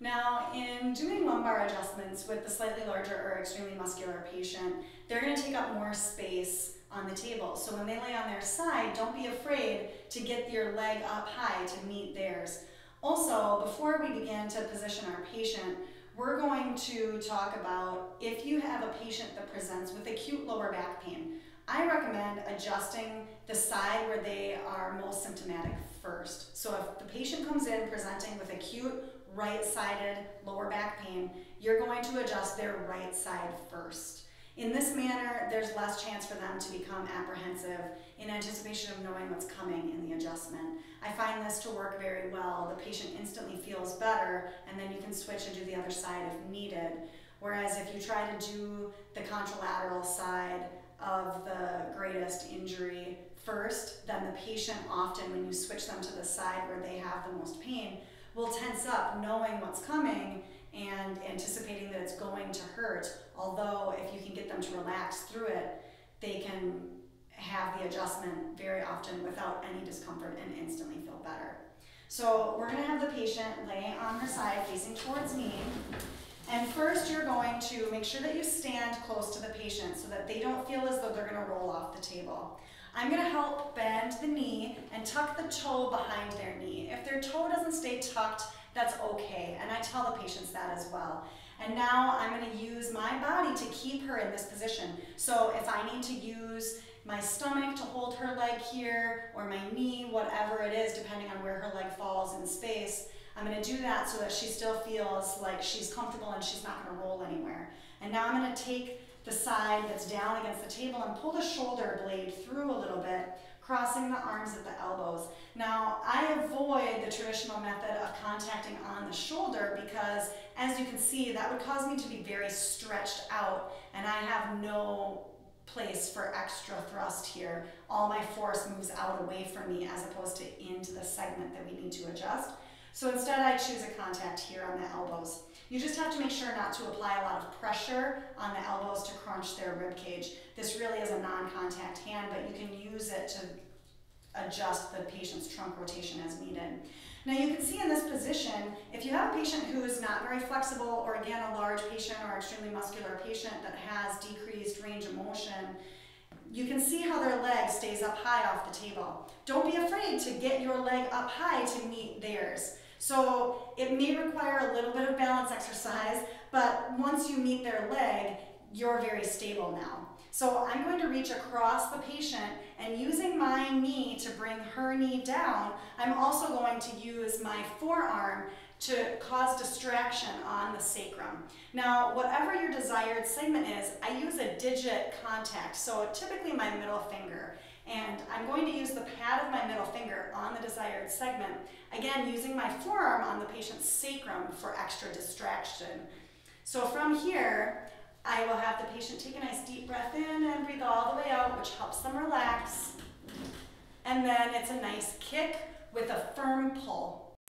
Now, in doing lumbar adjustments with the slightly larger or extremely muscular patient, they're going to take up more space on the table. So when they lay on their side, don't be afraid to get your leg up high to meet theirs. Also, before we begin to position our patient, we're going to talk about if you have a patient that presents with acute lower back pain. I recommend adjusting the side where they are most symptomatic first. So if the patient comes in presenting with acute right-sided lower back pain, you're going to adjust their right side first. In this manner, there's less chance for them to become apprehensive in anticipation of knowing what's coming in the adjustment. I find this to work very well. The patient instantly feels better, and then you can switch and do the other side if needed. Whereas if you try to do the contralateral side of the greatest injury first, then the patient often, when you switch them to the side where they have the most pain, will tense up knowing what's coming and anticipating that it's going to hurt. Although if you can get them to relax through it, they can have the adjustment very often without any discomfort and instantly feel better. So we're going to have the patient lay on her side facing towards me. And first you're going to make sure that you stand close to the patient so that they don't feel as though they're going to roll off the table. I'm going to help bend the knee and tuck the toe behind their knee. If their toe doesn't stay tucked, that's okay, and I tell the patients that as well. And now I'm going to use my body to keep her in this position. So if I need to use my stomach to hold her leg here, or my knee, whatever it is, depending on where her leg falls in space, I'm going to do that so that she still feels like she's comfortable and she's not going to roll anywhere. And now I'm going to take the side that's down against the table and pull the shoulder blade through a little bit, crossing the arms at the elbows. Now, I avoid the traditional method of contacting on the shoulder because, as you can see, that would cause me to be very stretched out, and I have no place for extra thrust here. All my force moves out away from me as opposed to into the segment that we need to adjust. So instead, I choose a contact here on the elbows. You just have to make sure not to apply a lot of pressure on the elbows to crunch their rib cage. This really is a non-contact hand, but you can use it to adjust the patient's trunk rotation as needed. Now you can see in this position, if you have a patient who is not very flexible, or again a large patient or extremely muscular patient that has decreased range of motion, you can see how their leg stays up high off the table. Don't be afraid to get your leg up high to meet theirs. So it may require a little bit of balance exercise, but once you meet their leg, you're very stable now. So I'm going to reach across the patient, and using my knee to bring her knee down, I'm also going to use my forearm to cause distraction on the sacrum. Now, whatever your desired segment is, I use a digit contact, so typically my middle finger. And I'm going to use the pad of my middle finger on the desired segment, again using my forearm on the patient's sacrum for extra distraction. So from here, I will have the patient take a nice deep breath in and breathe all the way out, which helps them relax. And then it's a nice kick with a firm pull.